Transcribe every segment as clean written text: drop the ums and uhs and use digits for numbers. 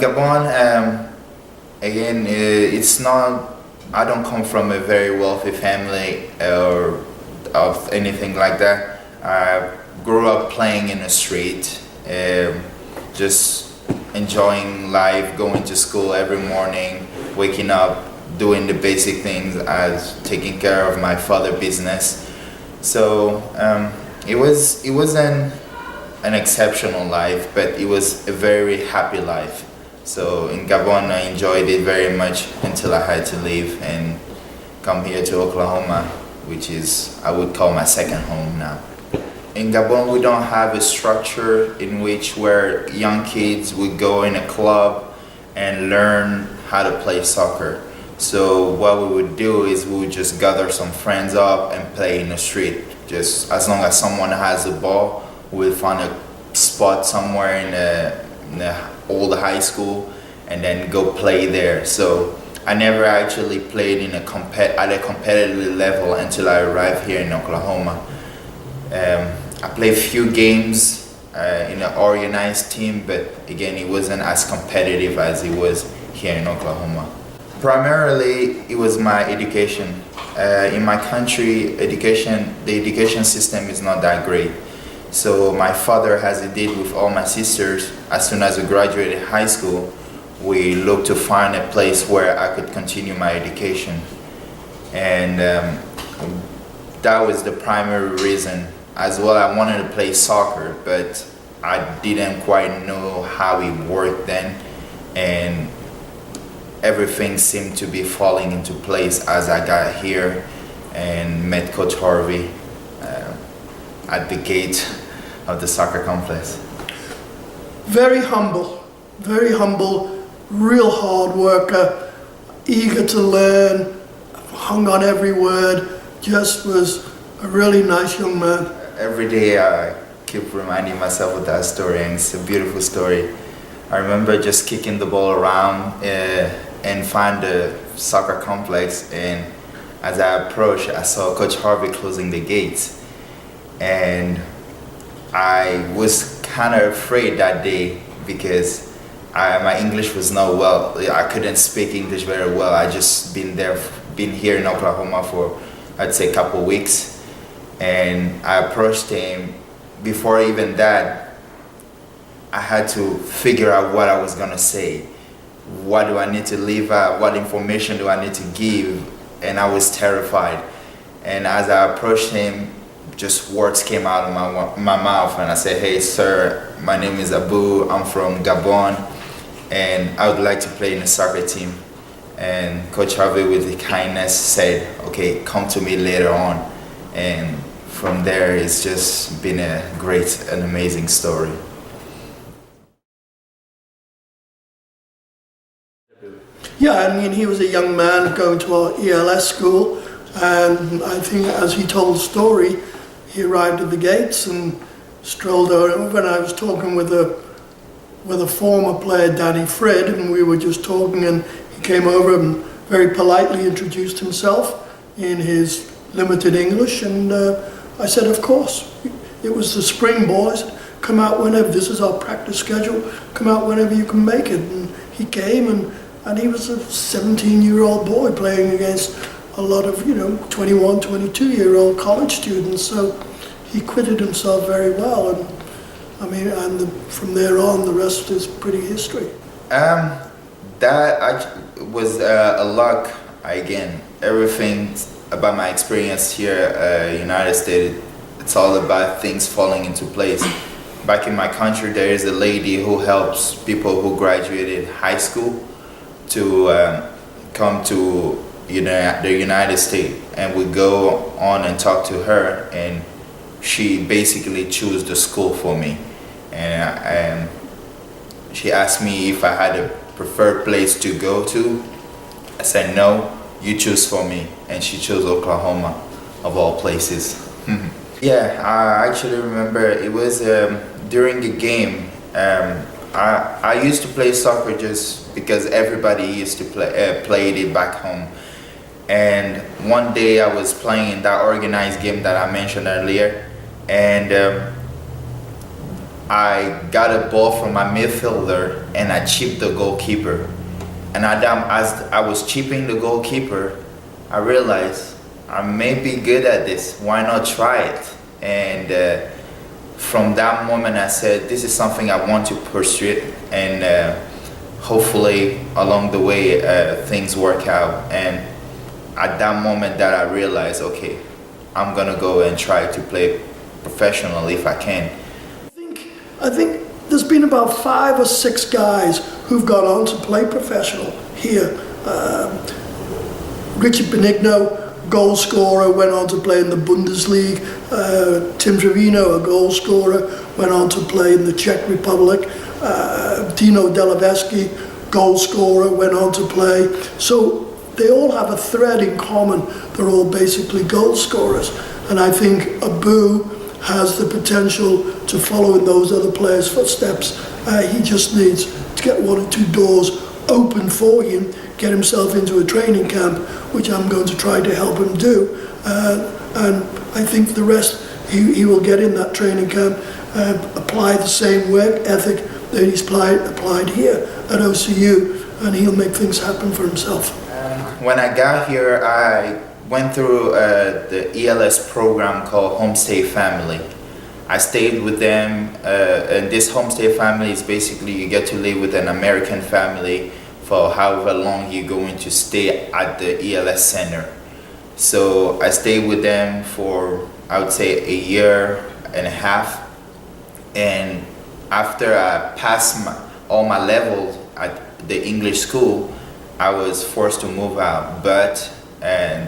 Gabon, again, it's not, I don't come from a very wealthy family or of anything like that. I grew up playing in the street, just enjoying life, going to school every morning, waking up, doing the basic things as taking care of my father's business. So it was an exceptional life, but it was a very happy life. So in Gabon, I enjoyed it very much until I had to leave and come here to Oklahoma, which is, I would call my second home now. In Gabon, we don't have a structure in which where young kids would go in a club and learn how to play soccer. So what we would do is we would just gather some friends up and play in the street. Just as long as someone has the ball, we'll find a spot somewhere in the old high school and then go play there. So I never actually played in at a competitive level until I arrived here in Oklahoma. I played a few games in an organized team, but again, it wasn't as competitive as it was here in Oklahoma. Primarily, it was my education. In my country, the education system is not that great. So my father, as he did with all my sisters, as soon as we graduated high school, we looked to find a place where I could continue my education. And that was the primary reason. As well, I wanted to play soccer, but I didn't quite know how it worked then. And everything seemed to be falling into place as I got here and met Coach Harvey at the gate of the soccer complex. Very humble, real hard worker, eager to learn, hung on every word, just was a really nice young man. Every day I keep reminding myself of that story, and it's a beautiful story. I remember just kicking the ball around and find the soccer complex, and as I approached, I saw Coach Harvey closing the gates. And I was kind of afraid that day because my English was not well. I couldn't speak English very well. I just been here in Oklahoma for, I'd say, a couple weeks. And I approached him. Before even that, I had to figure out what I was gonna say. What do I need to leave out? What information do I need to give? And I was terrified. And as I approached him, just words came out of my mouth, and I said, "Hey sir, my name is Abu, I'm from Gabon, and I would like to play in the soccer team." And Coach Harvey, with the kindness, said, "Okay, come to me later on." And from there, it's just been a great and amazing story. Yeah, I mean, he was a young man going to our ELS school, and I think as he told the story, he arrived at the gates and strolled over, and I was talking with a former player, Danny Fred, and we were just talking, and he came over and very politely introduced himself in his limited English, and I said, of course, it was the spring, boys, come out whenever, this is our practice schedule, come out whenever you can make it. And he came, and he was a 17-year-old boy playing against a lot of, 21, 22-year-old college students. So he quitted himself very well, and I mean, from there on, the rest is pretty history. That was a luck. Again, everything about my experience here, United States, it's all about things falling into place. Back in my country, there is a lady who helps people who graduated high school to come to the United States, and we go on and talk to her, and she basically chose the school for me, and she asked me if I had a preferred place to go to. I said no, you choose for me, and she chose Oklahoma of all places. Yeah, I actually remember it was during the game. I used to play soccer just because everybody used to played it back home. And one day I was playing in that organized game that I mentioned earlier, and I got a ball from my midfielder and I chipped the goalkeeper. And as I was chipping the goalkeeper, I realized I may be good at this. Why not try it? And from that moment, I said, this is something I want to pursue. And hopefully, along the way, things work out. And at that moment that I realized, okay, I'm gonna go and try to play professional if I can. I think there's been about 5 or 6 guys who've gone on to play professional here. Richard Benigno, goal scorer, went on to play in the Bundesliga. Tim Trevino, a goal scorer, went on to play in the Czech Republic. Dino Delaveski, goal scorer, went on to play. So they all have a thread in common. They're all basically goal scorers. And I think Abu has the potential to follow in those other players' footsteps. He just needs to get 1 or 2 doors open for him, get himself into a training camp, which I'm going to try to help him do. And I think the rest he will get in that training camp, apply the same work ethic that he's applied here at OCU, and he'll make things happen for himself. When I got here, I went through the ELS program called Homestay Family. I stayed with them, and this Homestay Family is basically you get to live with an American family for however long you're going to stay at the ELS center. So I stayed with them for, I would say, 1.5 years. And after I passed all my levels at the English school, I was forced to move out. But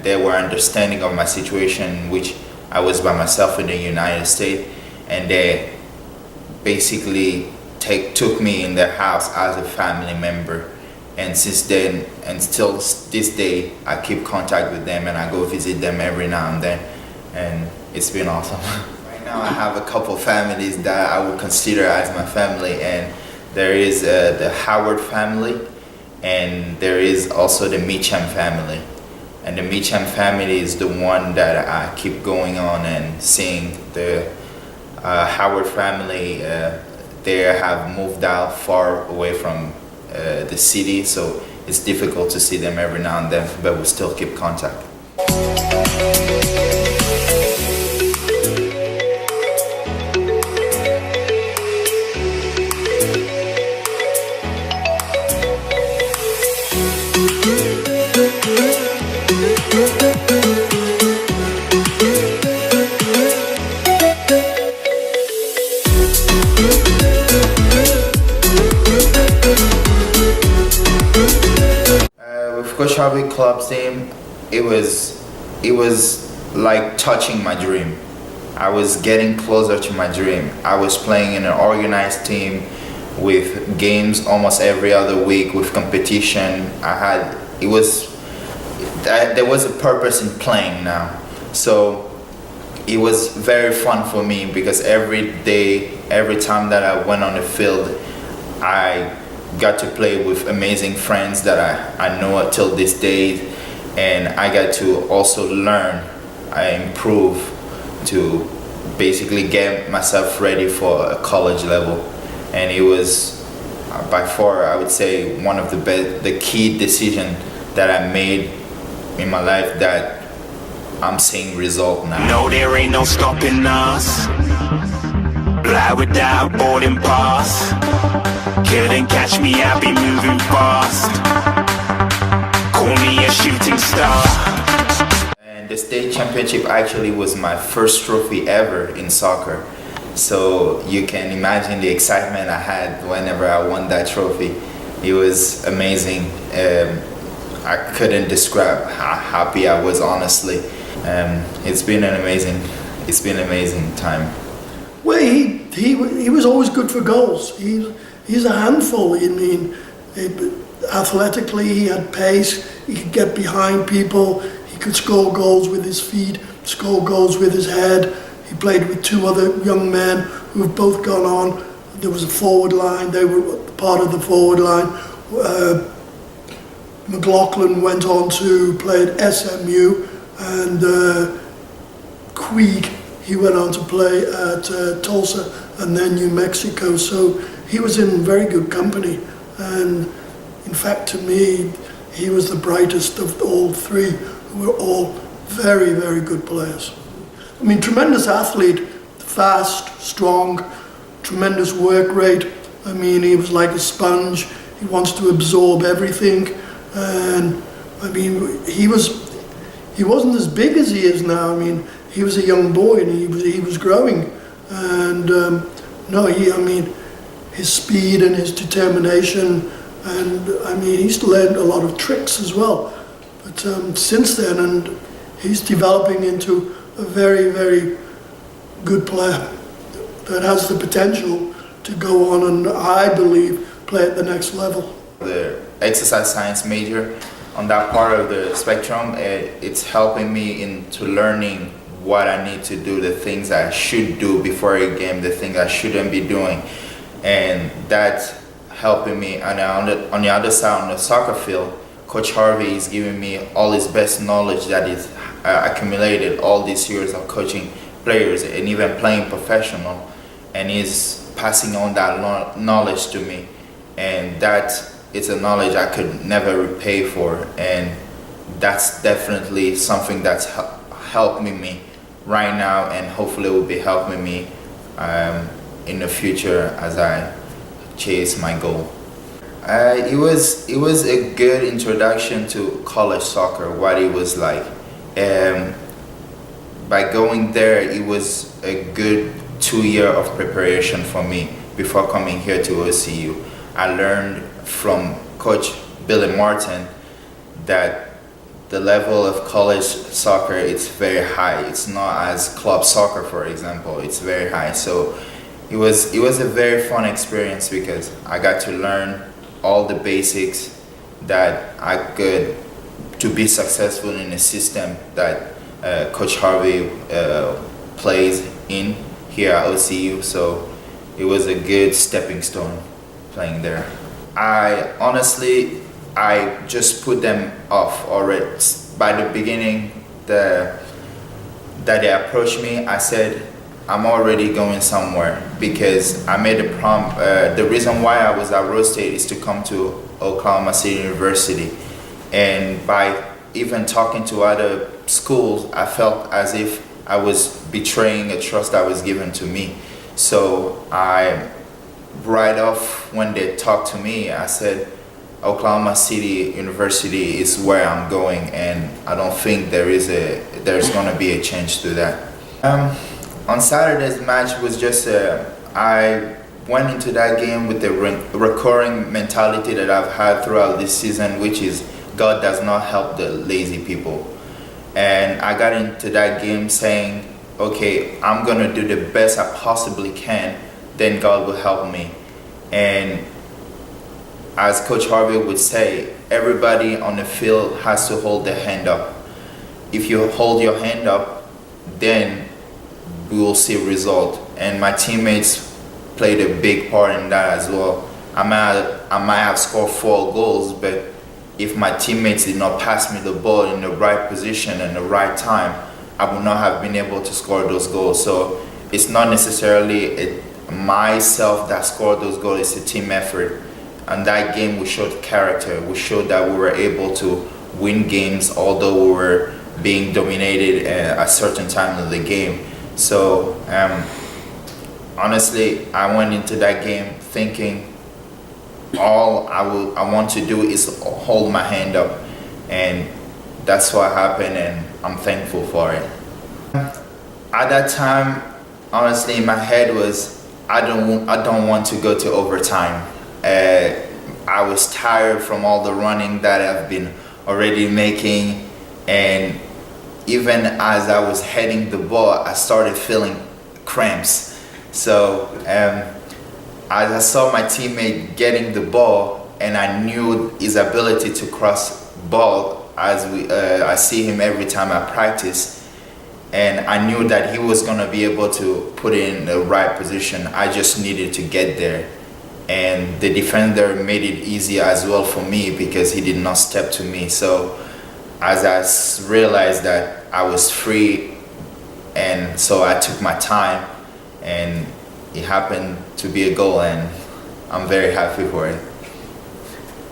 they were understanding of my situation, which I was by myself in the United States, and they basically took me in their house as a family member. And since then, and still this day, I keep contact with them and I go visit them every now and then, and it's been awesome. Right now I have a couple families that I would consider as my family, and there is the Howard family, and there is also the Meacham family. And the Meacham family is the one that I keep going on and seeing. The Howard family, they have moved out far away from the city, so it's difficult to see them every now and then, but we still keep contact. Coach Harvey club's team, it was like touching my dream. I was getting closer to my dream. I was playing in an organized team with games almost every other week, with competition. There was a purpose in playing now. So it was very fun for me because every day, every time that I went on the field, I got to play with amazing friends that I know until this day, and I got to also learn, I improve to basically get myself ready for a college level. And it was by far, I would say, one of the key decisions that I made in my life that I'm seeing result now. No, there ain't no stopping us. Fly without boarding pass. Couldn't catch me, I'll be moving fast. Call me a shooting star. And the state championship actually was my first trophy ever in soccer. So you can imagine the excitement I had whenever I won that trophy. It was amazing. I couldn't describe how happy I was, honestly. It's been an amazing time. Well, he was always good for goals. He's a handful. I mean, athletically, he had pace. He could get behind people. He could score goals with his feet, score goals with his head. He played with 2 other young men who've both gone on. There was a forward line. They were part of the forward line. McLaughlin went on to play at SMU, and Queeg he went on to play at Tulsa and then New Mexico. So he was in very good company. And in fact, to me, he was the brightest of all three, who were all very, very good players. I mean, tremendous athlete, fast, strong, tremendous work rate. I mean, he was like a sponge. He wants to absorb everything. And I mean, he wasn't as big as he is now. I mean, he was a young boy and he was growing. And I mean, his speed and his determination, and I mean, he's learned a lot of tricks as well. But since then, and he's developing into a very, very good player that has the potential to go on and, I believe, play at the next level. The exercise science major, on that part of the spectrum, it's helping me into learning what I need to do, the things I should do before a game, the things I shouldn't be doing. And that's helping me. And on the other side, on the soccer field, Coach Harvey is giving me all his best knowledge that he's accumulated all these years of coaching players and even playing professional. And he's passing on that knowledge to me. And that is a knowledge I could never repay for. And that's definitely something that's helping me right now, and hopefully will be helping me in the future as I chase my goal. It was a good introduction to college soccer, what it was like. By going there, it was a good 2 years of preparation for me before coming here to OCU. I learned from Coach Billy Martin that the level of college soccer is very high. It's not as club soccer, for example. It's very high. So it was a very fun experience because I got to learn all the basics that I could to be successful in a system that Coach Harvey plays in here at OCU. So it was a good stepping stone playing there. I just put them off already. By the beginning that they approached me, I said, I'm already going somewhere, because I made a the reason why I was at Rose State is to come to Oklahoma City University. And by even talking to other schools, I felt as if I was betraying a trust that was given to me. So right off when they talked to me, I said, Oklahoma City University is where I'm going, and I don't think there's going to be a change to that. On Saturday's match was just I went into that game with the recurring mentality that I've had throughout this season, which is God does not help the lazy people. And I got into that game saying, okay, I'm going to do the best I possibly can, then God will help me. And as Coach Harvey would say, everybody on the field has to hold their hand up. If you hold your hand up, then we will see result. And my teammates played a big part in that as well. I might have scored 4 goals, but if my teammates did not pass me the ball in the right position and the right time, I would not have been able to score those goals. So it's not necessarily myself that scored those goals, it's a team effort. And that game we showed character. We showed that we were able to win games although we were being dominated at a certain time of the game. So honestly, I went into that game thinking all I want to do is hold my hand up, and that's what happened, and I'm thankful for it. At that time, honestly, my head was I don't want to go to overtime. I was tired from all the running that I've been already making, and even as I was heading the ball, I started feeling cramps. So as I saw my teammate getting the ball, and I knew his ability to cross ball, as I see him every time I practice, and I knew that he was gonna be able to put it in the right position. I just needed to get there. And the defender made it easy as well for me because he did not step to me. So as I realized that I was free and so I took my time, and it happened to be a goal, and I'm very happy for it.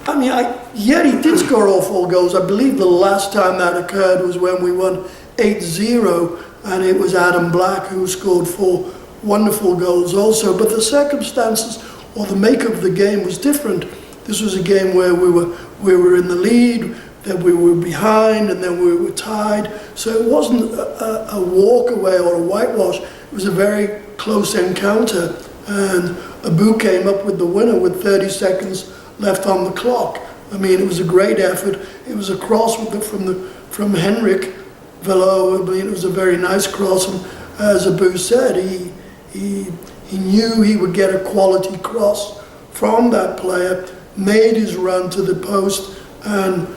I mean, yeah, he did score all 4 goals. I believe the last time that occurred was when we won 8-0, and it was Adam Black who scored 4 wonderful goals also. But the circumstances or the makeup of the game was different. This was a game where we were in the lead, then we were behind, and then we were tied. So it wasn't a walk away or a whitewash. It was a very close encounter, and Abu came up with the winner with 30 seconds left on the clock. I mean, it was a great effort. It was a cross from Henrik Velo. I mean, it was a very nice cross, and as Abu said, he knew he would get a quality cross from that player, made his run to the post, and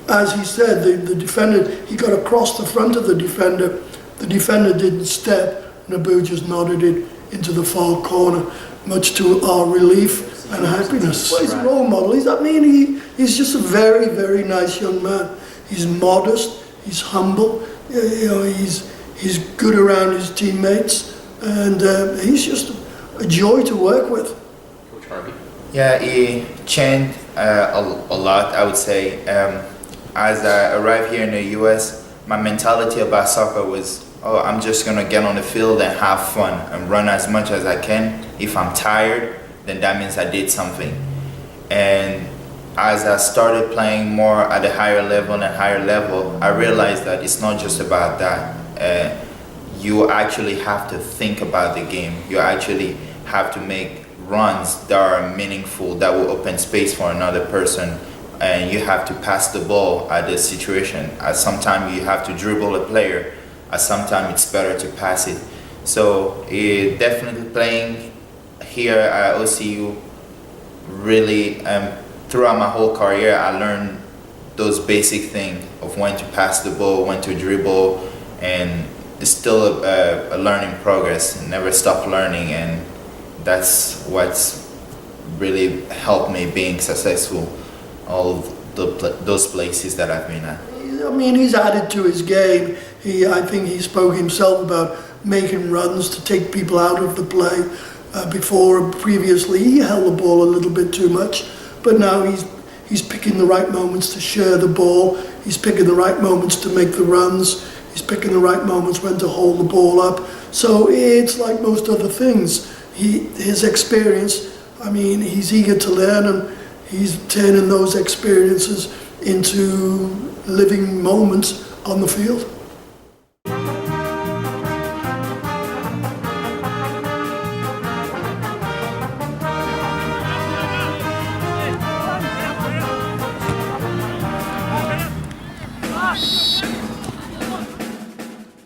as he said, the defender, he got across the front of the defender didn't step, and Abu just nodded it into the far corner, much to our relief and happiness. Well, he's a role model. He's just a very, very nice young man. He's modest, he's humble, you know, he's good around his teammates, and he's just a joy to work with. Coach Harvey? Yeah, he changed a lot, I would say. As I arrived here in the US, my mentality about soccer was, I'm just gonna get on the field and have fun and run as much as I can. If I'm tired, then that means I did something. And as I started playing more at a higher level, I realized that it's not just about that. You actually have to think about the game. You actually have to make runs that are meaningful, that will open space for another person. And you have to pass the ball at the situation. Sometimes you have to dribble a player. Sometimes it's better to pass it. So definitely playing here at OCU, really throughout my whole career, I learned those basic things of when to pass the ball, when to dribble, and it's still a learning progress. Never stop learning, and that's what's really helped me being successful all those places that I've been at. I mean, he's added to his game. I think he spoke himself about making runs to take people out of the play. Previously, he held the ball a little bit too much, but now he's picking the right moments to share the ball. He's picking the right moments to make the runs. He's picking the right moments when to hold the ball up. So it's like most other things. His experience, I mean, he's eager to learn, and he's turning those experiences into living moments on the field.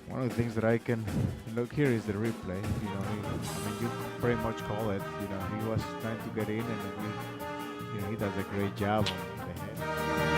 One of the things that I can look here is the replay. You know, you pretty much call it. You know, he was trying to get in, and he does a great job on the head.